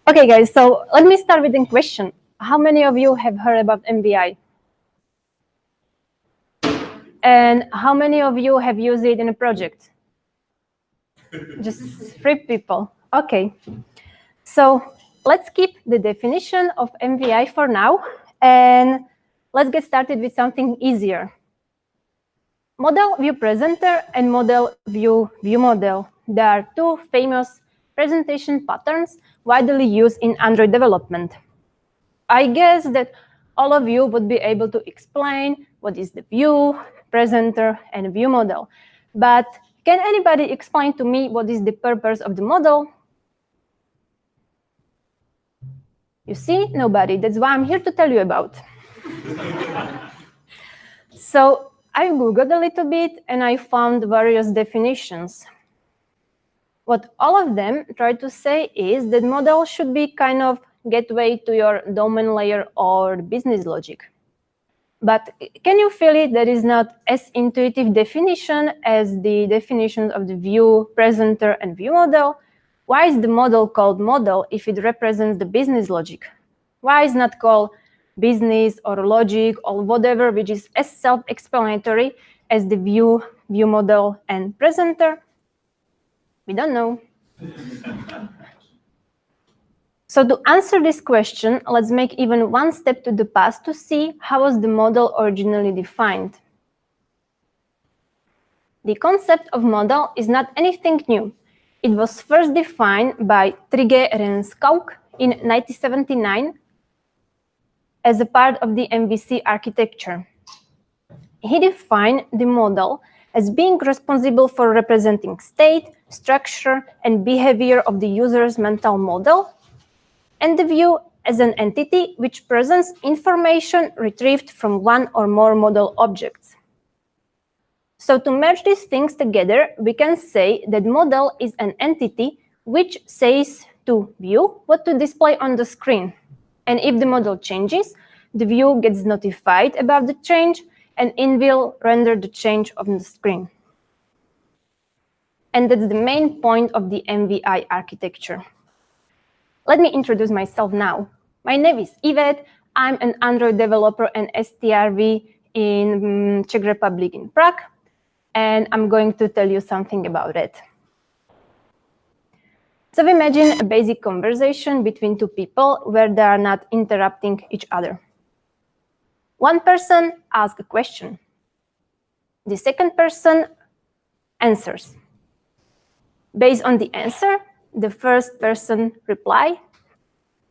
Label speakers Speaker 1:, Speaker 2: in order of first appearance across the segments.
Speaker 1: Okay, guys, so let me start with a question. How many of you have heard about MVI? And how many of you have used it in a project? Just 3 people. Okay. So let's keep the definition of MVI for now, and let's get started with something easier. Model view presenter and model view model. There are 2 famous presentation patterns widely used in Android development. I guess that all of you would be able to explain what is the view, presenter, and view model. But can anybody explain to me what is the purpose of the model? You see, nobody. That's why I'm here to tell you about. So I Googled a little bit and I found various definitions. What all of them try to say is that model should be kind of gateway to your domain layer or business logic. But can you feel it? That is not as intuitive definition as the definitions of the view, presenter, and view model. Why is the model called model if it represents the business logic? Why is not called business or logic or whatever, which is as self-explanatory as the view model, and presenter? We don't know. So to answer this question, let's make even one step to the past to see how was the model originally defined. The concept of model is not anything new. It was first defined by Trygve Renskauk in 1979 as a part of the MVC architecture. He defined the model as being responsible for representing state, structure, and behavior of the user's mental model, and the view as an entity which presents information retrieved from one or more model objects. So to merge these things together, we can say that model is an entity which says to view what to display on the screen. And if the model changes, the view gets notified about the change, and it will render the change on the screen. And that's the main point of the MVI architecture. Let me introduce myself now. My name is Ivet. I'm an Android developer and STRV in Czech Republic in Prague, and I'm going to tell you something about it. So imagine a basic conversation between 2 people where they are not interrupting each other. One person asks a question. The second person answers. Based on the answer, the first person replies,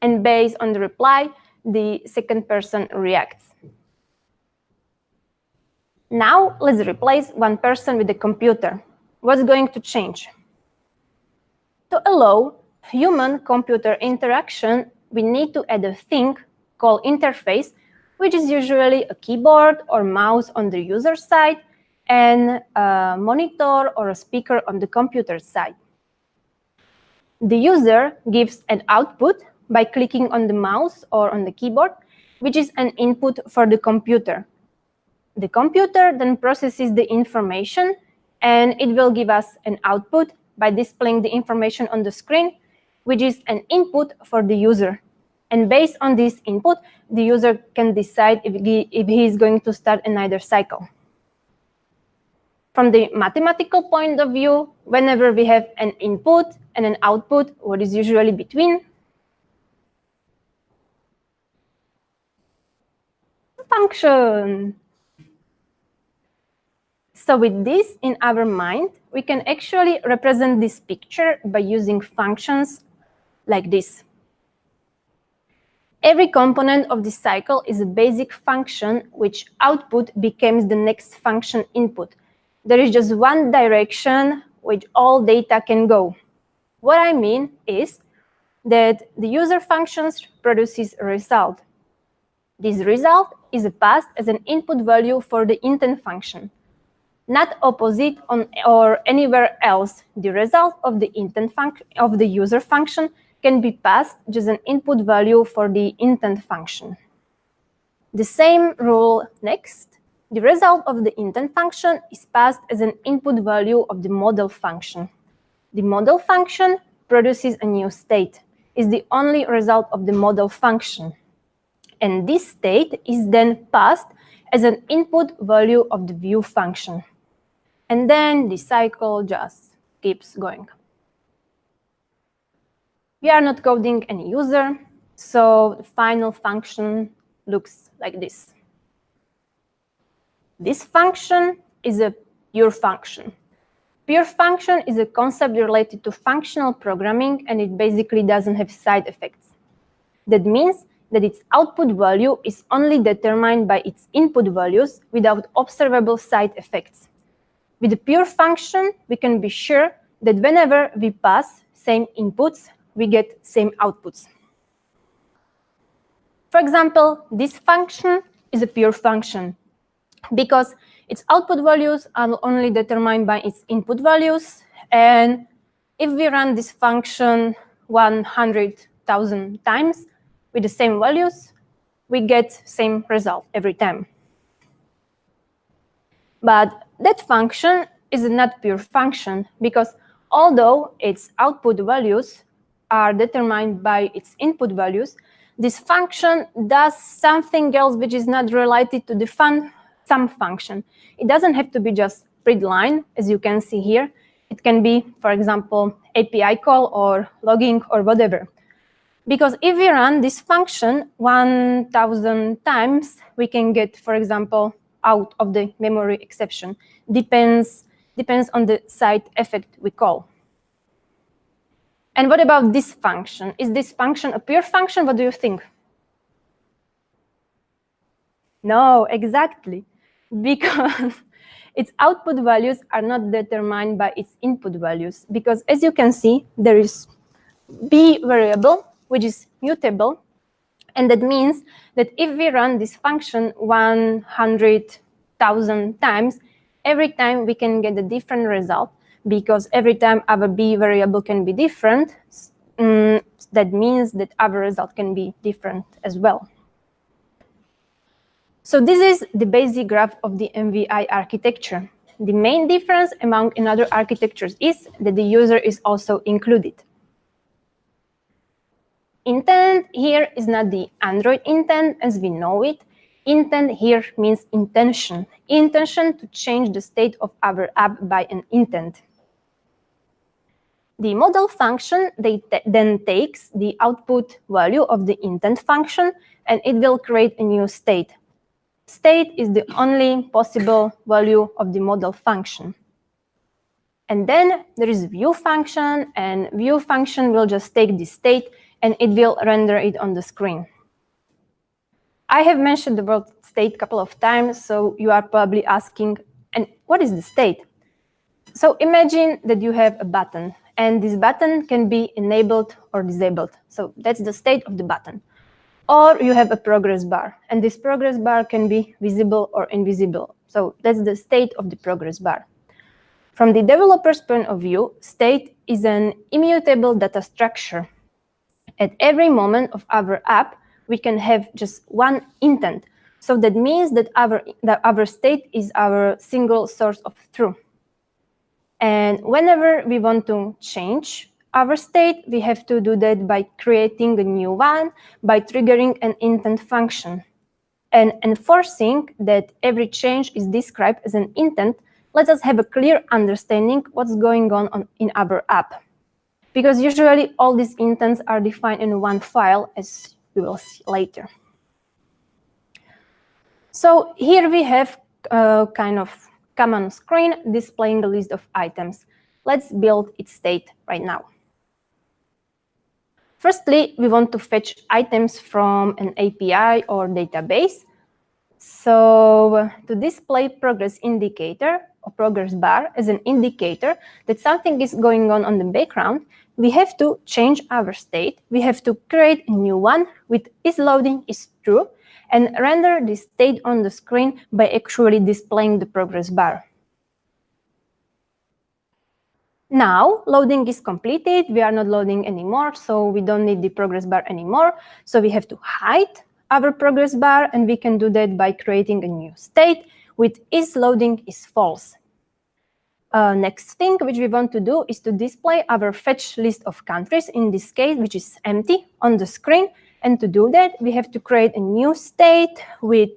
Speaker 1: and based on the reply, the second person reacts. Now let's replace one person with a computer. What's going to change? To allow human-computer interaction, we need to add a thing called interface, which is usually a keyboard or mouse on the user side and a monitor or a speaker on the computer side. The user gives an output by clicking on the mouse or on the keyboard, which is an input for the computer. The computer then processes the information, and it will give us an output by displaying the information on the screen, which is an input for the user. And based on this input, the user can decide if he is going to start another cycle. From the mathematical point of view, whenever we have an input and an output, what is usually between? A function. So with this in our mind, we can actually represent this picture by using functions like this. Every component of this cycle is a basic function which output becomes the next function input. There is just one direction which all data can go. What I mean is that the user functions produces a result. This result is passed as an input value for the intent function, not opposite on or anywhere else. The result of the intent function of the user function can be passed just an input value for the intent function. The same rule next. The result of the intent function is passed as an input value of the model function. The model function produces a new state. is the only result of the model function. And this state is then passed as an input value of the view function. And then the cycle just keeps going. We are not coding any user, so the final function looks like this. This function is a pure function. Pure function is a concept related to functional programming, and it basically doesn't have side effects. That means that its output value is only determined by its input values without observable side effects. With a pure function, we can be sure that whenever we pass same inputs, we get same outputs. For example, this function is a pure function because its output values are only determined by its input values. And if we run this function 100,000 times with the same values, we get same result every time. But that function is not pure function because although its output values are determined by its input values, this function does something else which is not related to the sum function. It doesn't have to be just read line, as you can see here. It can be, for example, API call or logging or whatever. Because if we run this function 1,000 times, we can get, for example, out of the memory exception. Depends on the side effect we call. And what about this function? Is this function a pure function? What do you think? No, exactly. Because its output values are not determined by its input values. Because as you can see, there is b variable, which is mutable. And that means that if we run this function 100,000 times, every time we can get a different result. Because every time our b variable can be different, that means that our result can be different as well. So this is the basic graph of the MVI architecture. The main difference among another architectures is that the user is also included. Intent here is not the Android intent as we know it. Intent here means intention. Intention to change the state of our app by an intent. The model function then takes the output value of the intent function and it will create a new state. State is the only possible value of the model function. And then there is view function, and view function will just take the state and it will render it on the screen. I have mentioned the word state a couple of times, so you are probably asking, and what is the state? So imagine that you have a button, and this button can be enabled or disabled. So that's the state of the button. Or you have a progress bar, and this progress bar can be visible or invisible. So that's the state of the progress bar. From the developer's point of view, state is an immutable data structure. At every moment of our app, we can have just one intent. So that means that our state is our single source of truth. And whenever we want to change our state, we have to do that by creating a new one, by triggering an intent function. And enforcing that every change is described as an intent lets us have a clear understanding what's going on in our app. Because usually all these intents are defined in one file, as we will see later. So here we have a kind of common screen displaying a list of items. Let's build its state right now. Firstly, we want to fetch items from an API or database. So to display progress indicator or progress bar as an indicator that something is going on the background, we have to change our state. We have to create a new one with isLoading is true and render the state on the screen by actually displaying the progress bar. Now, loading is completed. We are not loading anymore, so we don't need the progress bar anymore. So we have to hide our progress bar, and we can do that by creating a new state with isLoading is false. Next thing which we want to do is to display our fetch list of countries, in this case, which is empty, on the screen. And to do that, we have to create a new state with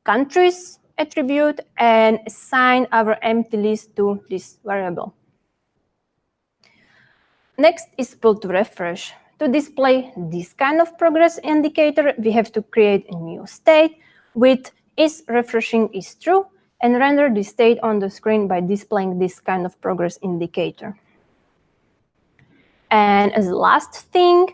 Speaker 1: countries attribute and assign our empty list to this variable. Next is pull to refresh. To display this kind of progress indicator, we have to create a new state with is refreshing is true and render the state on the screen by displaying this kind of progress indicator. And as the last thing,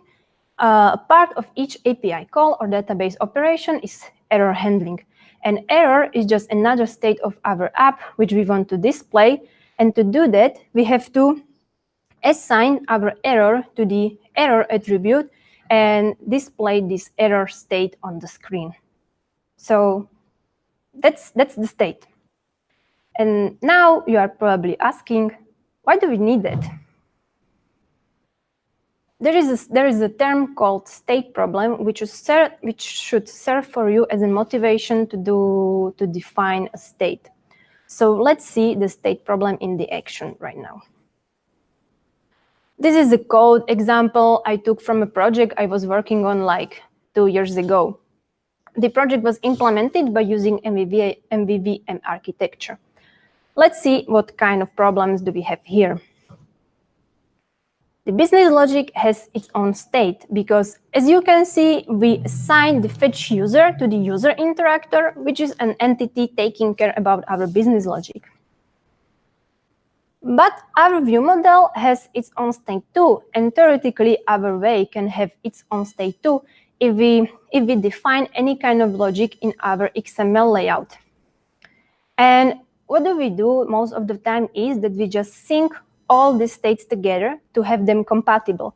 Speaker 1: a part of each API call or database operation is error handling. And error is just another state of our app which we want to display. And to do that, we have to assign our error to the error attribute and display this error state on the screen. So that's the state. And now you are probably asking, why do we need that? There is a term called state problem, which should serve for you as a motivation to define a state. So let's see the state problem in the action right now. This is a code example I took from a project I was working on like 2 years ago. The project was implemented by using MVVM architecture. Let's see what kind of problems do we have here. The business logic has its own state because, as you can see, we assign the fetch user to the user interactor, which is an entity taking care about our business logic. But our view model has its own state too, and theoretically our way can have its own state too if we define any kind of logic in our XML layout. And what do we do most of the time is that we just sync all the states together to have them compatible.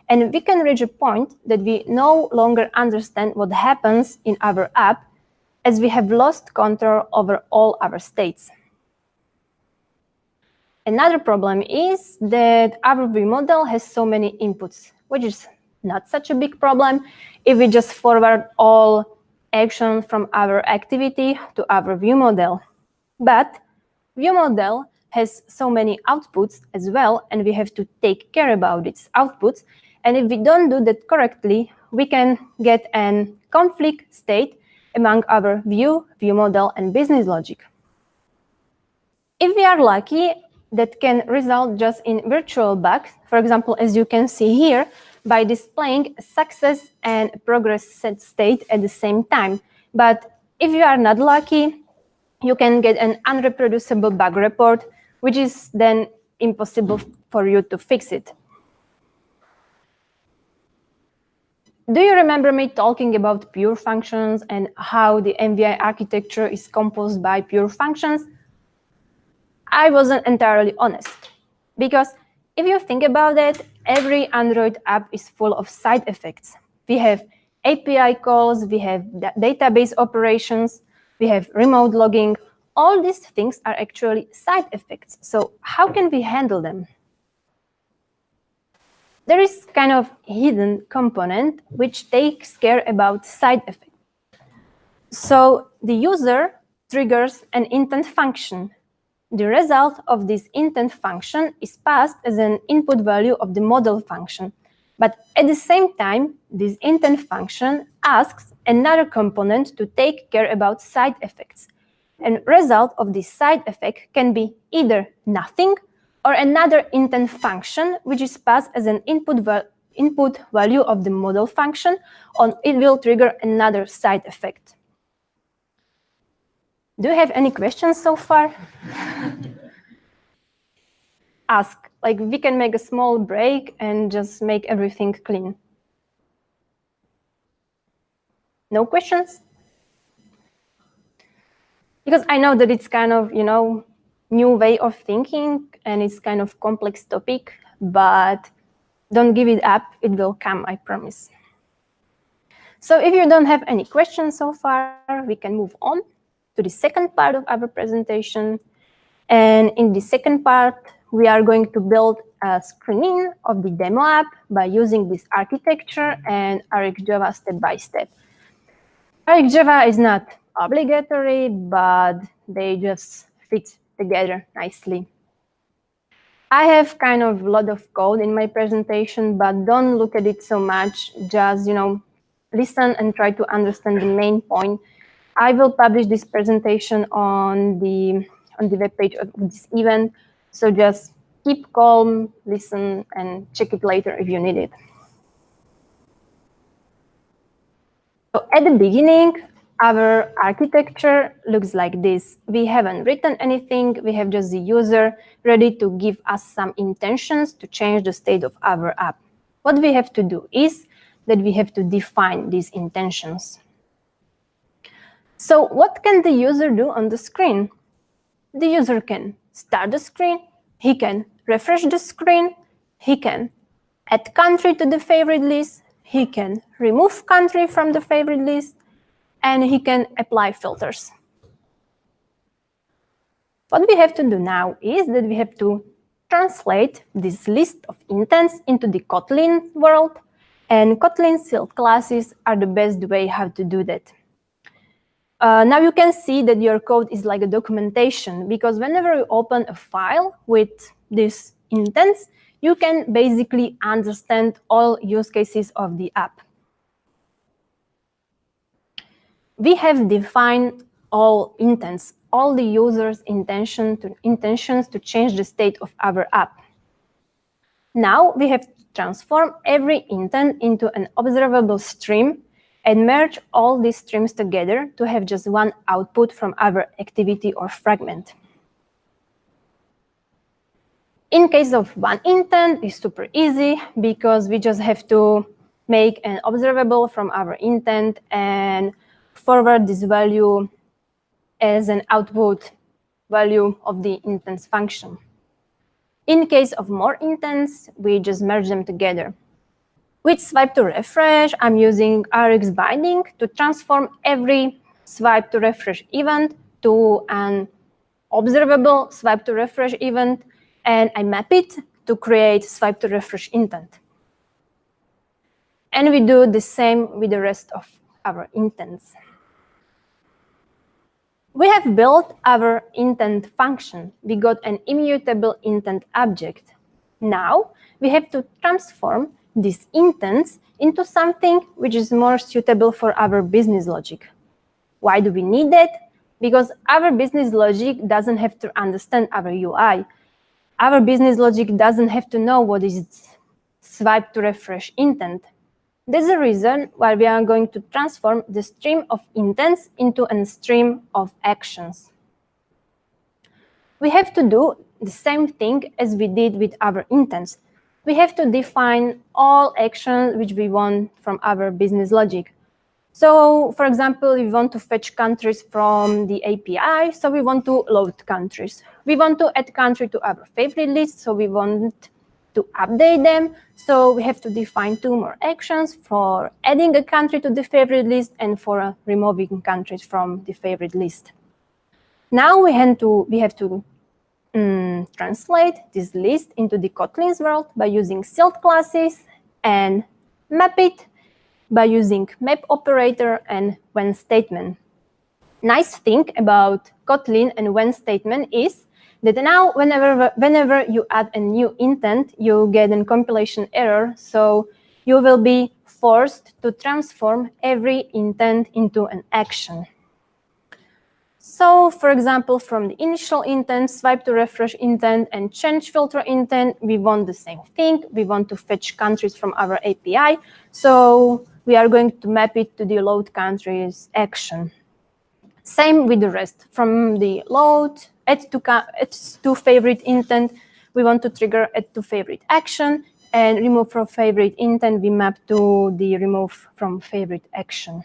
Speaker 1: And we can reach a point that we no longer understand what happens in our app as we have lost control over all our states. Another problem is that our view model has so many inputs, which is not such a big problem if we just forward all action from our activity to our view model. But view model has so many outputs as well, and we have to take care about its outputs. And if we don't do that correctly, we can get a conflict state among our view model, and business logic. If we are lucky, that can result just in virtual bugs, for example, as you can see here, by displaying success and progress set state at the same time. But if you are not lucky, you can get an unreproducible bug report, which is then impossible for you to fix it. Do you remember me talking about pure functions and how the MVI architecture is composed by pure functions? I wasn't entirely honest, because if you think about it, every Android app is full of side effects. We have API calls, we have database operations, we have remote logging. All these things are actually side effects. So how can we handle them? There is kind of hidden component which takes care about side effects. So the user triggers an intent function. The result of this intent function is passed as an input value of the model function. But at the same time, this intent function asks another component to take care about side effects. And result of this side effect can be either nothing or another intent function, which is passed as an input value of the model function, or it will trigger another side effect. Do you have any questions so far? Ask. Like, we can make a small break and just make everything clean. No questions? Because I know that it's kind of, new way of thinking and it's kind of complex topic, but don't give it up. It will come, I promise. So if you don't have any questions so far, we can move on to the second part of our presentation. And in the second part, we are going to build a screening of the demo app by using this architecture and RxJava step by step. RxJava is not obligatory, but they just fit together nicely. I have kind of a lot of code in my presentation, but don't look at it so much. Just, listen and try to understand the main point. I will publish this presentation on the webpage of this event. So just keep calm, listen, and check it later if you need it. So at the beginning, our architecture looks like this. We haven't written anything. We have just the user ready to give us some intentions to change the state of our app. What we have to do is that we have to define these intentions. So what can the user do on the screen? The user can start the screen. He can refresh the screen. He can add country to the favorite list. He can remove country from the favorite list. And he can apply filters. What we have to do now is that we have to translate this list of intents into the Kotlin world, and Kotlin sealed classes are the best way how to do that. Now you can see that your code is like a documentation, because whenever you open a file with these intents, you can basically understand all use cases of the app. We have defined all intents, all the user's intentions to change the state of our app. Now we have to transform every intent into an observable stream and merge all these streams together to have just one output from our activity or fragment. In case of one intent, it's super easy because we just have to make an observable from our intent and forward this value as an output value of the intents function. In case of more intents, we just merge them together. With swipe to refresh, I'm using Rx binding to transform every swipe to refresh event to an observable swipe to refresh event, and I map it to create swipe to refresh intent. And we do the same with the rest of our intents. We have built our intent function. We got an immutable intent object. Now we have to transform these intents into something which is more suitable for our business logic. Why do we need that? Because our business logic doesn't have to understand our UI. Our business logic doesn't have to know what is swipe to refresh intent. There's a reason why we are going to transform the stream of intents into a stream of actions. We have to do the same thing as we did with our intents. We have to define all actions which we want from our business logic. So, for example, we want to fetch countries from the API, so we want to load countries. We want to add country to our favorite list, so we want to update them. So we have to define two more actions for adding a country to the favorite list and for removing countries from the favorite list. Now we have to translate this list into the Kotlin's world by using sealed classes and map it by using map operator and when statement. Nice thing about Kotlin and when statement is that now whenever you add a new intent, you get a compilation error, so you will be forced to transform every intent into an action. So, for example, from the initial intent, swipe to refresh intent, and change filter intent, we want the same thing. We want to fetch countries from our API, so we are going to map it to the load countries action. Same with the rest. From the load, add to favorite intent, we want to trigger add to favorite action, and remove from favorite intent, we map to the remove from favorite action.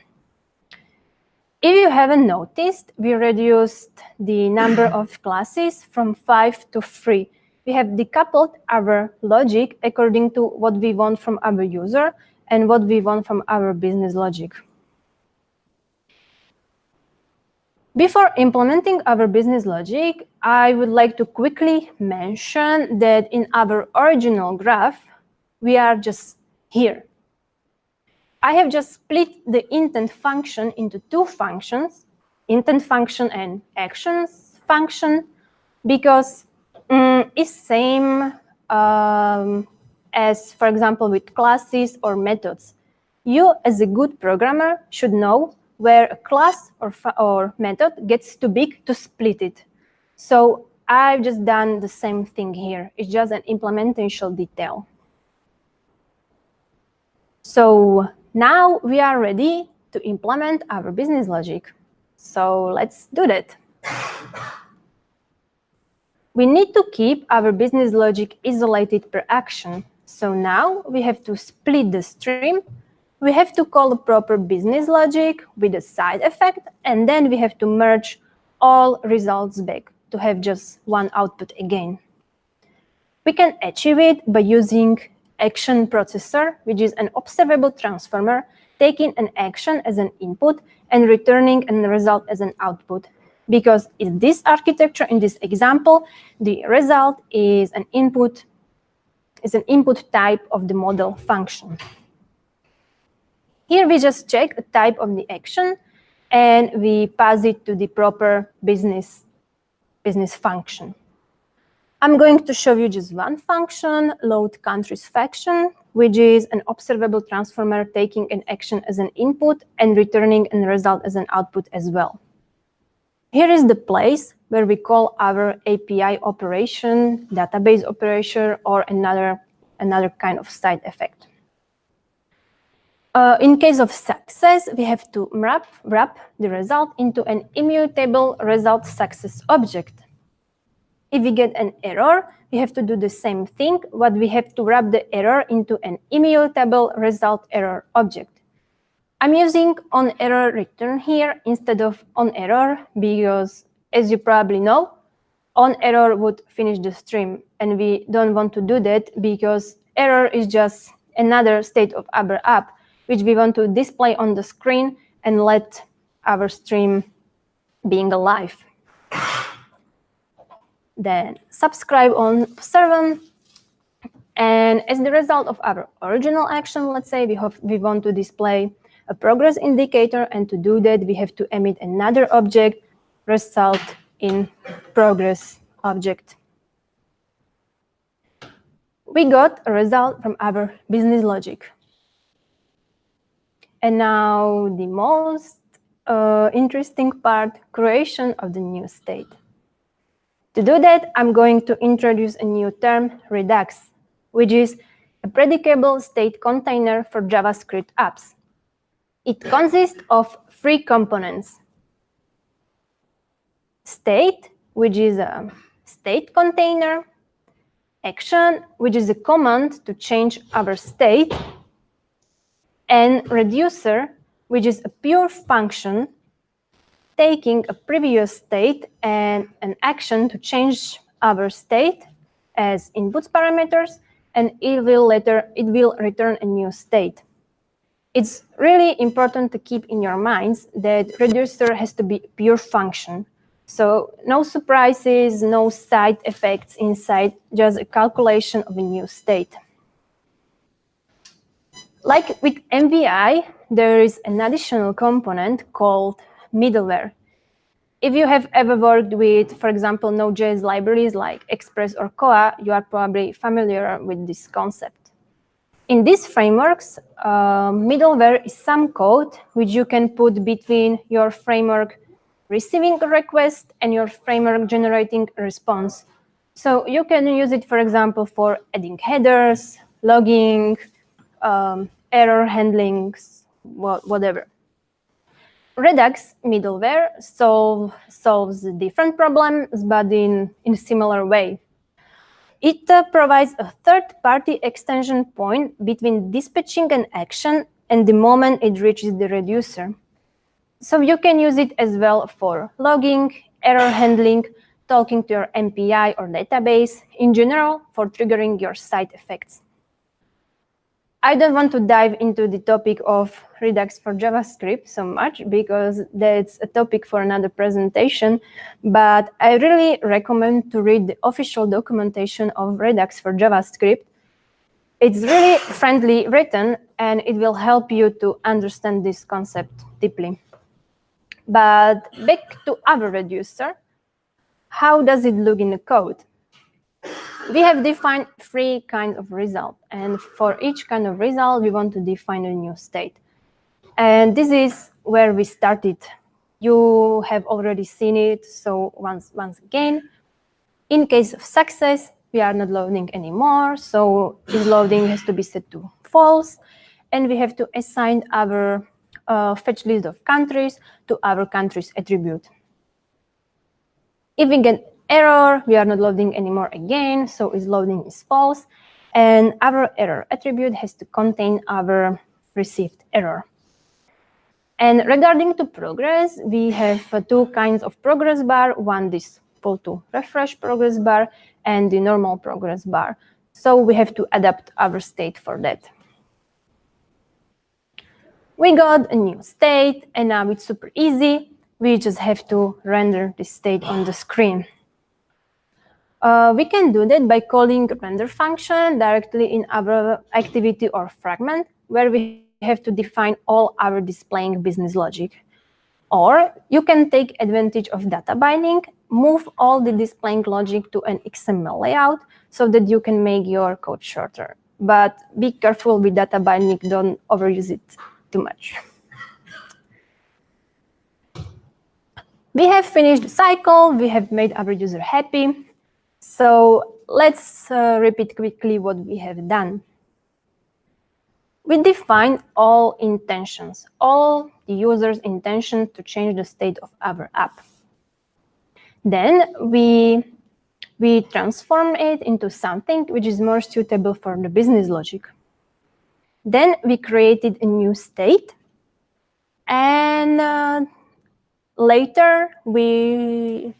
Speaker 1: If you haven't noticed, we reduced the number of classes from 5 to 3. We have decoupled our logic according to what we want from our user and what we want from our business logic. Before implementing our business logic, I would like to quickly mention that in our original graph, we are just here. I have just split the intent function into two functions, intent function and actions function, because is same as, for example, with classes or methods. You, as a good programmer, should know where a class or method gets too big to split it. So I've just done the same thing here. It's just an implementation detail. So now we are ready to implement our business logic. So let's do that. We need to keep our business logic isolated per action. So now we have to split the stream. We have to call a proper business logic with a side effect, and then we have to merge all results back to have just one output again. We can achieve it by using action processor, which is an observable transformer taking an action as an input and returning a result as an output. Because in this architecture, in this example, the result is an input type of the model function. Here we just check the type of the action and we pass it to the proper business function. I'm going to show you just one function, load countries function, which is an observable transformer taking an action as an input and returning a result as an output as well. Here is the place where we call our API operation, database operation, or another kind of side effect. In case of success, we have to wrap the result into an immutable result success object. If we get an error, we have to do the same thing, but we have to wrap the error into an immutable result error object. I'm using onError return here instead of onError because, as you probably know, onError would finish the stream, and we don't want to do that because error is just another state of our app, which we want to display on the screen and let our stream being alive. Then subscribe on server, and as the result of our original action, let's say we want to display a progress indicator, and to do that we have to emit another object, result in progress object. We got a result from our business logic. And now the most interesting part, creation of the new state. To do that, I'm going to introduce a new term, Redux, which is a predicable state container for JavaScript apps. It consists of three components. State, which is a state container. Action, which is a command to change our state. And reducer, which is a pure function taking a previous state and an action to change our state as input parameters, and it will return a new state. It's really important to keep in your minds that reducer has to be a pure function. So no surprises, no side effects inside, just a calculation of a new state. Like with MVI, there is an additional component called middleware. If you have ever worked with, for example, Node.js libraries like Express or Koa, you are probably familiar with this concept. In these frameworks, middleware is some code which you can put between your framework receiving a request and your framework generating a response. So you can use it, for example, for adding headers, logging, error handlings, whatever. Redux middleware solves different problems, but in a similar way. It provides a third-party extension point between dispatching an action and the moment it reaches the reducer. So you can use it as well for logging, error handling, talking to your MPI or database, in general, for triggering your side effects. I don't want to dive into the topic of Redux for JavaScript so much because that's a topic for another presentation, but I really recommend to read the official documentation of Redux for JavaScript. It's really friendly written and it will help you to understand this concept deeply. But back to our reducer, how does it look in the code? We have defined 3 kinds of result, and for each kind of result, we want to define a new state. And this is where we started. You have already seen it, so once again, in case of success, we are not loading anymore, so this loading has to be set to false, and we have to assign our fetch list of countries to our countries attribute. If we get error, we are not loading anymore again, so its loading is false, and our error attribute has to contain our received error. And regarding to progress, we have 2 kinds of progress bar. One is pull to refresh progress bar and the normal progress bar. So we have to adapt our state for that. We got a new state, and now it's super easy. We just have to render the state on the screen. We can do that by calling render function directly in our activity or fragment, where we have to define all our displaying business logic. Or you can take advantage of data binding, move all the displaying logic to an XML layout so that you can make your code shorter. But be careful with data binding, don't overuse it too much. We have finished the cycle, we have made our user happy. So let's repeat quickly what we have done. We define all intentions, all the user's intention to change the state of our app. Then we transform it into something which is more suitable for the business logic. Then we created a new state, and later we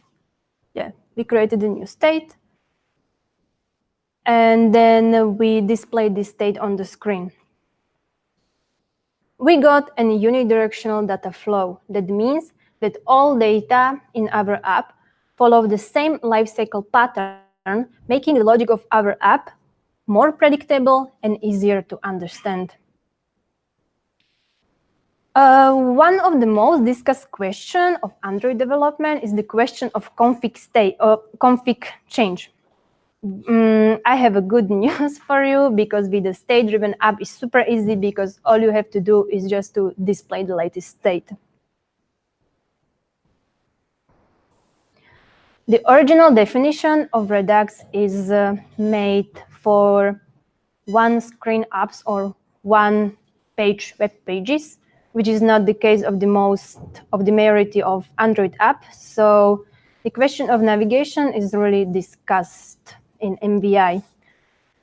Speaker 1: created a new state, and then we displayed this state on the screen. We got a unidirectional data flow. That means that all data in our app follow the same lifecycle pattern, making the logic of our app more predictable and easier to understand. One of the most discussed questions of Android development is the question of config state or config change. I have a good news for you, because with the state-driven app is super easy, because all you have to do is just to display the latest state. The original definition of Redux is made for 1-screen apps or 1-page web pages, which is not the case of the majority of Android apps. So the question of navigation is really discussed in MVI.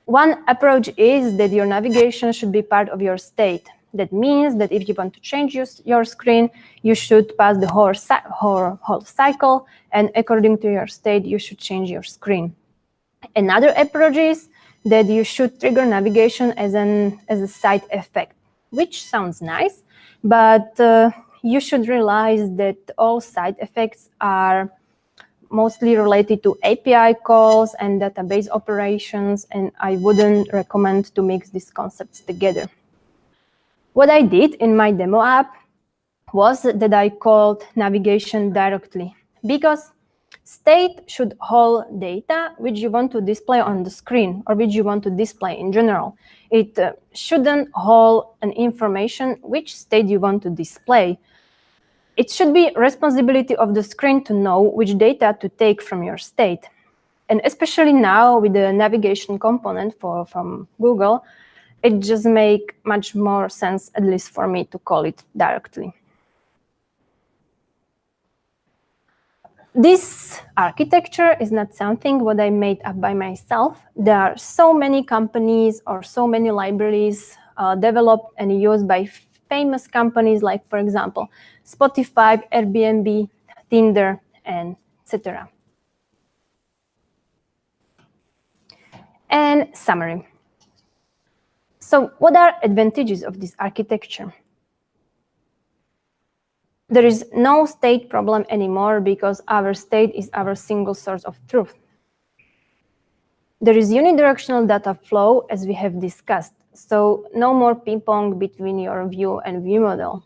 Speaker 1: One approach is that your navigation should be part of your state. That means that if you want to change your screen, you should pass the whole cycle, and according to your state, you should change your screen. Another approach is that you should trigger navigation as a side effect, which sounds nice, but you should realize that all side effects are mostly related to API calls and database operations, and I wouldn't recommend to mix these concepts together. What I did in my demo app was that I called navigation directly, because state should hold data which you want to display on the screen or which you want to display in general. It shouldn't hold an information which state you want to display. It should be responsibility of the screen to know which data to take from your state. And especially now with the navigation component from Google, it just makes much more sense, at least for me, to call it directly. This architecture is not something what I made up by myself. There are so many companies or so many libraries developed and used by famous companies like, for example, Spotify, Airbnb, Tinder, and etc. And summary. So what are advantages of this architecture? There is no state problem anymore because our state is our single source of truth. There is unidirectional data flow, as we have discussed, so no more ping-pong between your view and view model.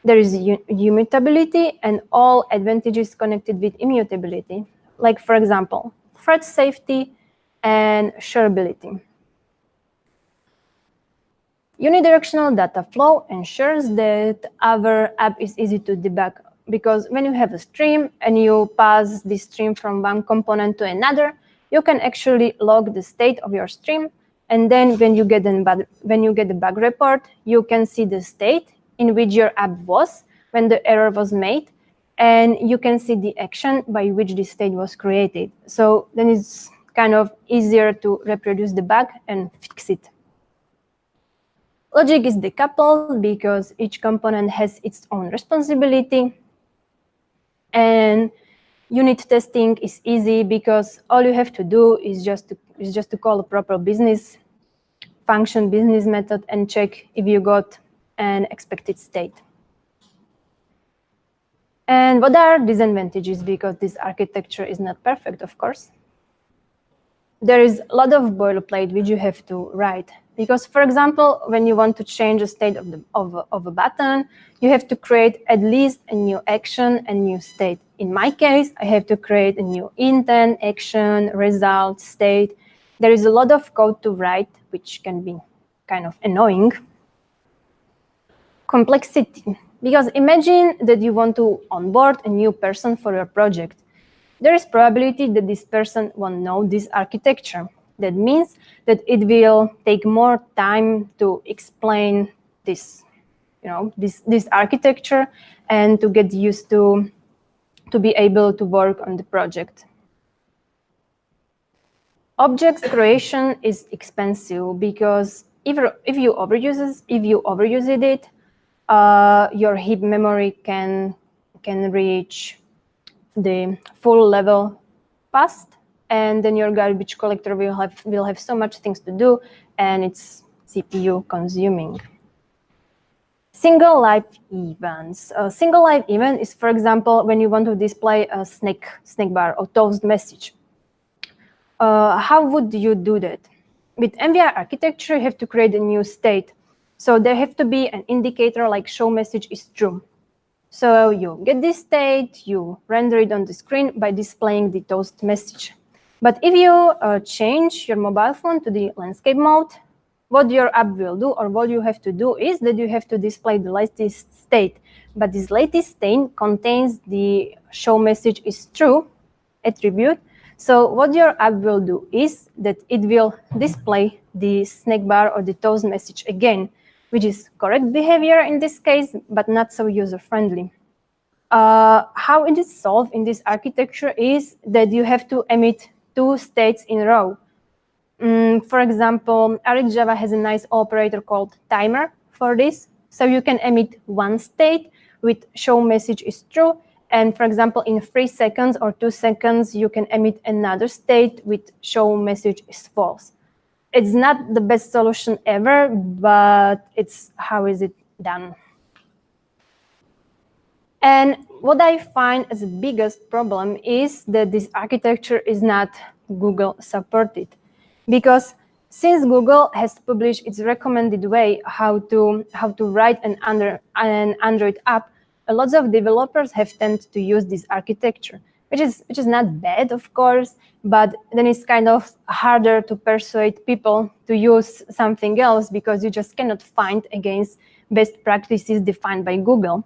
Speaker 1: There is immutability and all advantages connected with immutability. Like, for example, threat safety, and shareability. Unidirectional data flow ensures that our app is easy to debug, because when you have a stream and you pass this stream from one component to another, you can actually log the state of your stream, and then when you get the bug report, you can see the state in which your app was when the error was made, and you can see the action by which this state was created. So then it's kind of easier to reproduce the bug and fix it. Logic is decoupled because each component has its own responsibility. And unit testing is easy because all you have to do is just to call a proper business function, business method, and check if you got an expected state. And what are disadvantages? Because this architecture is not perfect, of course. There is a lot of boilerplate which you have to write. Because, for example, when you want to change the state of a button, you have to create at least a new action and new state. In my case, I have to create a new intent, action, result, state. There is a lot of code to write, which can be kind of annoying. Complexity. Because imagine that you want to onboard a new person for your project. There is probability that this person won't know this architecture. That means that it will take more time to explain this, this architecture, and to get used to be able to work on the project. Object creation is expensive because if you overuse it, your heap memory can reach the full level fast, and then your garbage collector will have so much things to do, and it's CPU consuming. Single live events. A single live event is, for example, when you want to display a snack bar or toast message. How would you do that? With MVI architecture, you have to create a new state. So there have to be an indicator like show message is true. So you get this state, you render it on the screen by displaying the toast message. But if you change your mobile phone to the landscape mode, what your app will do, or what you have to do, is that you have to display the latest state. But this latest state contains the show message is true attribute. So what your app will do is that it will display the snack bar or the toast message again, which is correct behavior in this case, but not so user-friendly. How it is solved in this architecture is that you have to emit two states in a row. For example, RxJava has a nice operator called timer for this. So you can emit one state with show message is true. And for example, in 3 seconds or 2 seconds, you can emit another state with show message is false. It's not the best solution ever, but it's how is it done. And what I find as the biggest problem is that this architecture is not Google supported. Because since Google has published its recommended way how to write an Android app, a lot of developers have tended to use this architecture, which is not bad, of course, but then it's kind of harder to persuade people to use something else because you just cannot find against best practices defined by Google.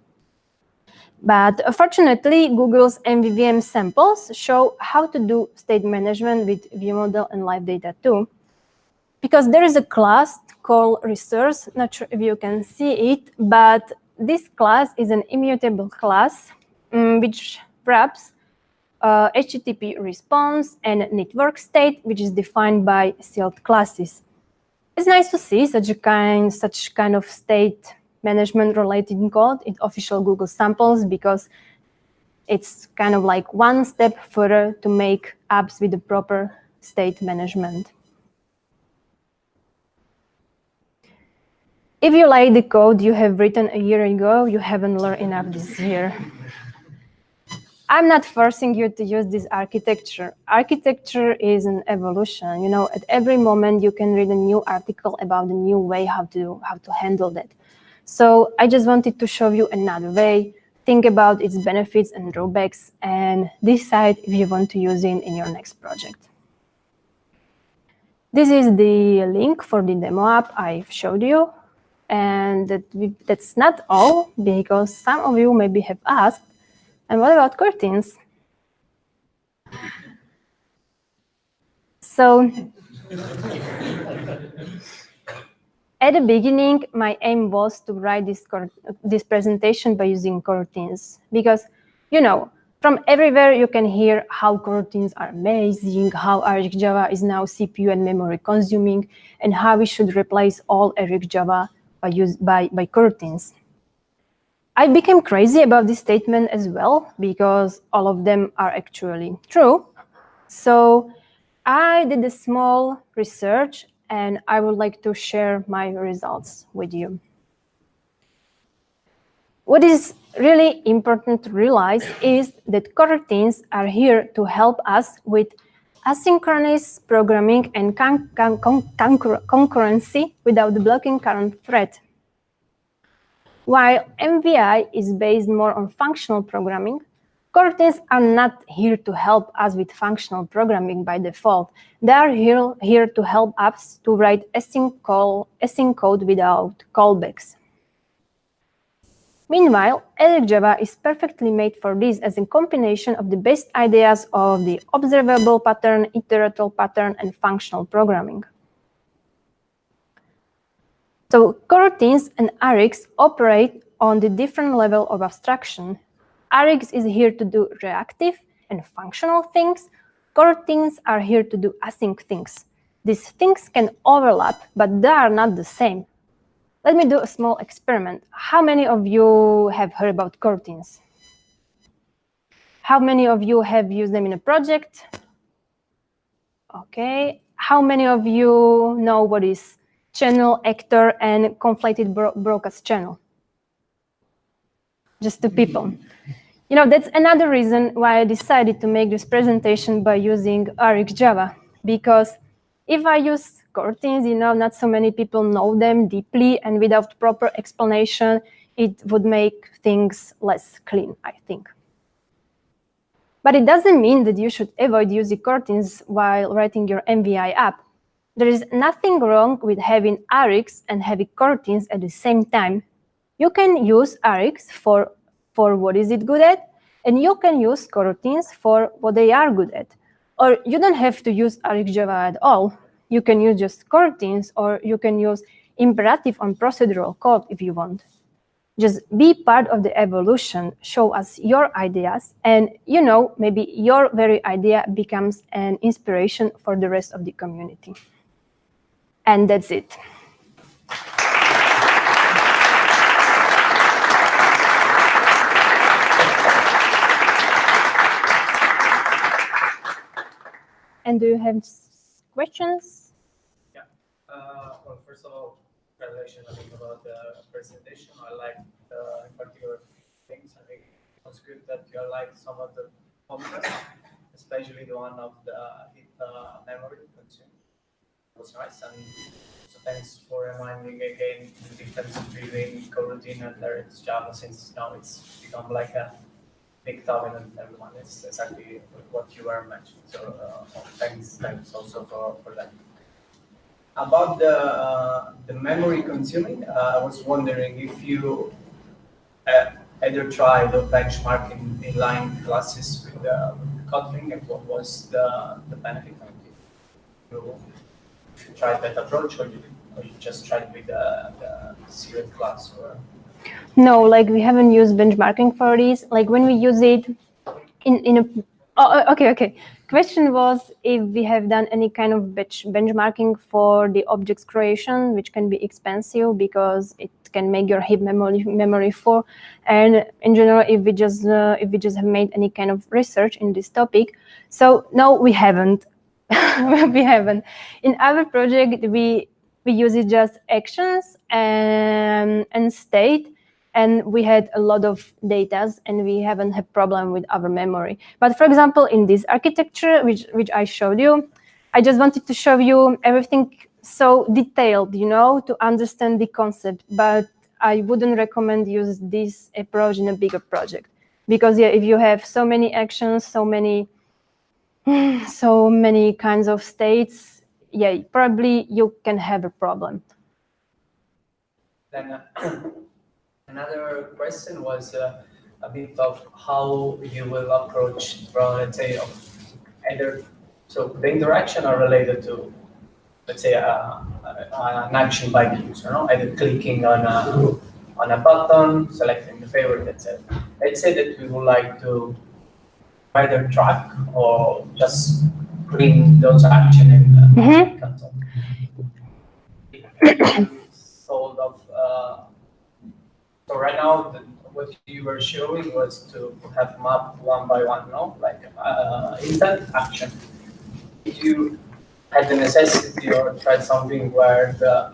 Speaker 1: But fortunately, Google's MVVM samples show how to do state management with viewModel and live data too. Because there is a class called resource, not sure if you can see it, but this class is an immutable class which wraps HTTP response and network state, which is defined by sealed classes. It's nice to see such kind of state management related code in official Google samples, because it's kind of like one step further to make apps with the proper state management. If you like the code you have written a year ago, you haven't learned enough this year. I'm not forcing you to use this architecture. Architecture is an evolution. You know, at every moment you can read a new article about a new way how to handle that. So I just wanted to show you another way think about its benefits and drawbacks, and decide if you want to use it in your next project. This is the link for the demo app I've showed you. And that's not all, because some of you maybe have asked, and what about coroutines? So at the beginning, my aim was to write this presentation by using coroutines, because, you know, from everywhere you can hear how coroutines are amazing, how Aric Java is now CPU and memory consuming, and how we should replace all Aric Java by coroutines. I became crazy about this statement as well, because all of them are actually true. So I did a small research, and I would like to share my results with you. What is really important to realize is that coroutines are here to help us with asynchronous programming and concurrency without blocking current thread. While MVI is based more on functional programming, coroutines are not here to help us with functional programming by default. They are here to help us to write async code without callbacks. Meanwhile, Aric Java is perfectly made for this as a combination of the best ideas of the observable pattern, iterative pattern, and functional programming. So coroutines and Arics operate on the different level of abstraction. Arics is here to do reactive and functional things. Coroutines are here to do async things. These things can overlap, but they are not the same. Let me do a small experiment. How many of you have heard about coroutines? How many of you have used them in a project? Okay. How many of you know what is channel, actor, and conflated broadcast channel? Just 2 people. You know, that's another reason why I decided to make this presentation by using Aric Java, because if I use coroutines, you know, not so many people know them deeply, and without proper explanation, it would make things less clean, I think. But it doesn't mean that you should avoid using coroutines while writing your MVI app. There is nothing wrong with having Arics and having coroutines at the same time. You can use Arics for what is it good at, and you can use coroutines for what they are good at. Or you don't have to use Aric Java at all. You can use just coroutines, or you can use imperative on procedural code if you want. Just be part of the evolution, show us your ideas, and you know, maybe your very idea becomes an inspiration for the rest of the community. And that's it. And do you have questions?
Speaker 2: Yeah. Well, first of all, congratulations about the presentation. I like in particular things. I think it was good that you liked some of the comments, especially the one of the memory consumed. It was nice, and so thanks for reminding again the difference between coroutine and Aric Java, since now it's become like a big topic and everyone is exactly what you were mentioning. So thanks also for that. About the memory consuming, I was wondering if you either tried or benchmarking inline classes with the Kotlin, and what was the benefit of it? You tried that approach, or you just tried with the serial class? Or?
Speaker 1: No, like we haven't used benchmarking for this. Like when we use it in a... Oh, okay. Question was if we have done any kind of benchmarking for the objects creation, which can be expensive because it can make your heap memory full. And in general, if we just have made any kind of research in this topic. So no, we haven't. We haven't. In our project, we use it just actions and state. And we had a lot of data, and we haven't had problem with our memory. But for example, in this architecture, which I showed you, I just wanted to show you everything so detailed, you know, to understand the concept. But I wouldn't recommend use this approach in a bigger project, because yeah, if you have so many actions, so many kinds of states, yeah, probably you can have a problem.
Speaker 2: Then another question was a bit of how you will approach from, let's say, either, so the interaction are related to, let's say, an action by the user, no? Either clicking on a button, selecting the favorite, etc. Let's say that we would like to either track or just bring those action in the console. Sort of. So right now, what you were showing was to have mapped one by one, no? Like intent, action. Did you had the necessity or tried something where the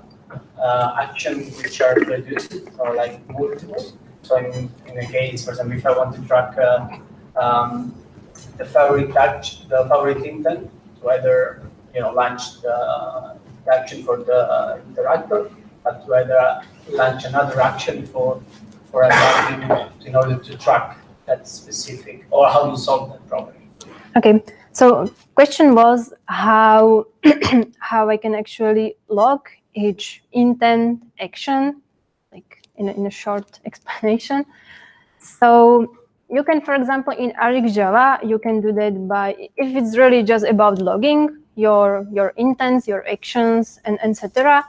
Speaker 2: actions which are produced are like multiple? So in a case, for example, if I want to track the favorite intent to either launch the action for the interactor, but to either launch another action for a target in order to track that specific, or how you solve that problem.
Speaker 1: Okay, so question was how how I can actually log each intent action, like in a short explanation. So you can, for example, in AricJava, you can do that by, if it's really just about logging your intents, your actions, and etc.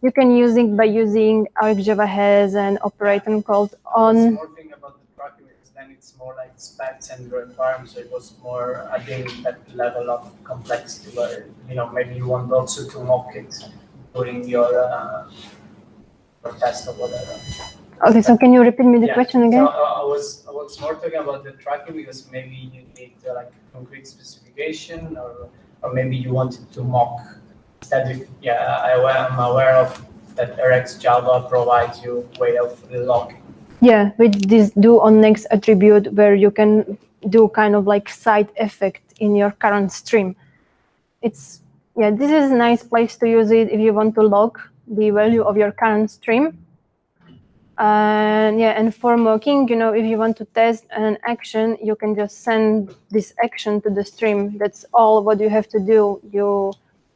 Speaker 1: You can use it by using AricJava has an operator called on.
Speaker 2: One more thing about the tracking, because then it's more like specs and requirements. So it was more again that level of complexity where maybe you want also to mock it during your test or whatever.
Speaker 1: Okay, so can you repeat me the question again?
Speaker 2: So I was more talking about the tracking because maybe you need like a concrete specification, or maybe you wanted to mock. Instead of, I'm aware of that RxJava provides you way of logging. Yeah,
Speaker 1: with this do on next attribute where you can do kind of like side effect in your current stream. This is a nice place to use it if you want to log the value of your current stream. And for mocking, if you want to test an action, you can just send this action to the stream. That's all what you have to do. You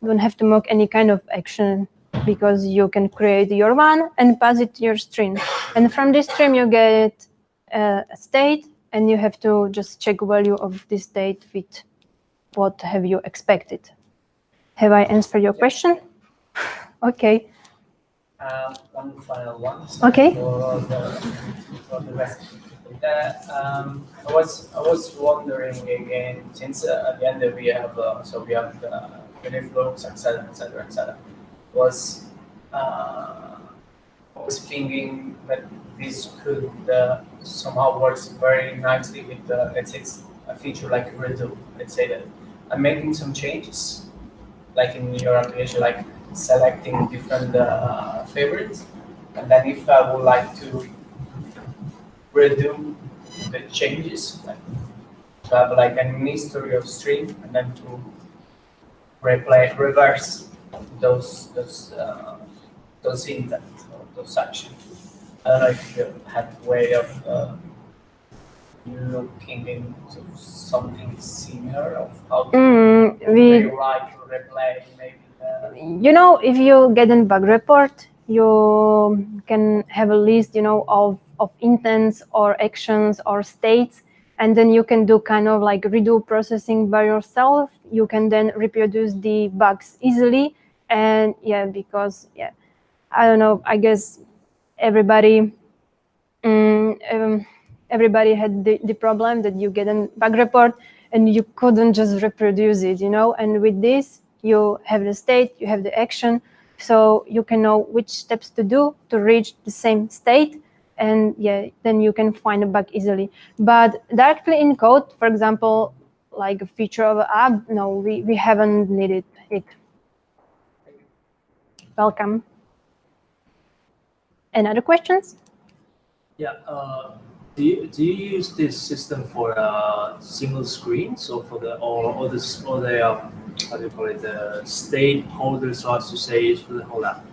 Speaker 1: don't have to mock any kind of action, because you can create your one and pass it to your stream. And from this stream, you get a state, and you have to just check value of this state with what have you expected. Have I answered your question? Okay.
Speaker 2: One final one.
Speaker 1: Okay.
Speaker 2: For the rest. I was wondering again, since at the end we have we have the unit flows, etc., etc., etc. Was thinking that this could somehow works very nicely with let's say it's a feature like redo. Let's say that I'm making some changes, like in your application, like selecting different favorites, and then if I would like to redo the changes, like to have like an history of stream, and then to reverse those intent or those actions. I don't know if you have a way of looking into something similar of how to rewrite or replay maybe.
Speaker 1: If you get a bug report, you can have a list, of intents or actions or states, and then you can do kind of like redo processing by yourself. You can then reproduce the bugs easily, and because I don't know, I guess everybody had the problem that you get a bug report and you couldn't just reproduce it, and with this, you have the state, you have the action, so you can know which steps to do to reach the same state, and then you can find a bug easily. But directly in code, for example, like a feature of an app, no, we haven't needed it. Welcome. Any other questions?
Speaker 3: Yeah. Do you use this system for single screens, or for the how do you call it, the state holder, so as to say, is for the whole app?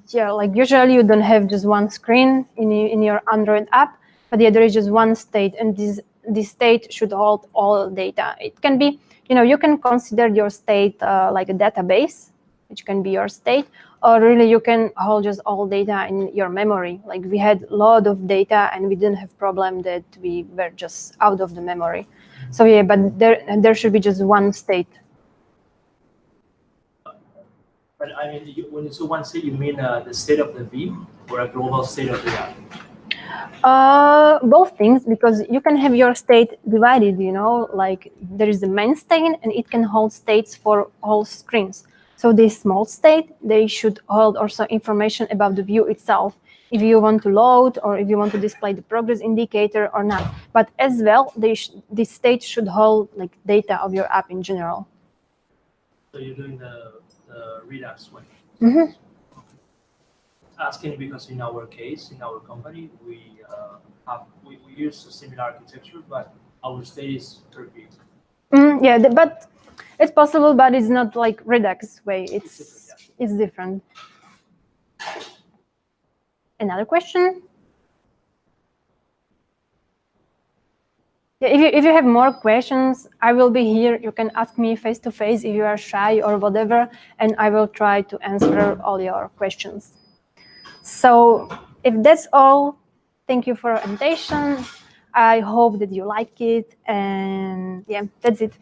Speaker 1: yeah, like usually you don't have just one screen in your Android app, but yeah, there is just one state, and this state should hold all data. It can be, you can consider your state like a database, which can be your state, or really you can hold just all data in your memory. Like we had a lot of data and we didn't have problem that we were just out of the memory. So yeah, but there should be just one state.
Speaker 3: But I mean, when you say one state, you mean the state of the view or a global state of the app?
Speaker 1: Both things, because you can have your state divided, like there is the main state and it can hold states for all screens. So this small state, they should hold also information about the view itself, if you want to load or if you want to display the progress indicator or not. But as well, this state should hold like data of your app in general.
Speaker 3: So you're doing the Redux way.
Speaker 1: Mm-hmm.
Speaker 3: Asking because in our case, in our company, we use a similar architecture, but our state is perfect.
Speaker 1: Yeah, but it's possible, but it's not like Redux way. It's different. Another question? Yeah, if you have more questions, I will be here. You can ask me face to face if you are shy or whatever, and I will try to answer all your questions. So if that's all, thank you for your attention. I hope that you like it, and yeah, that's it.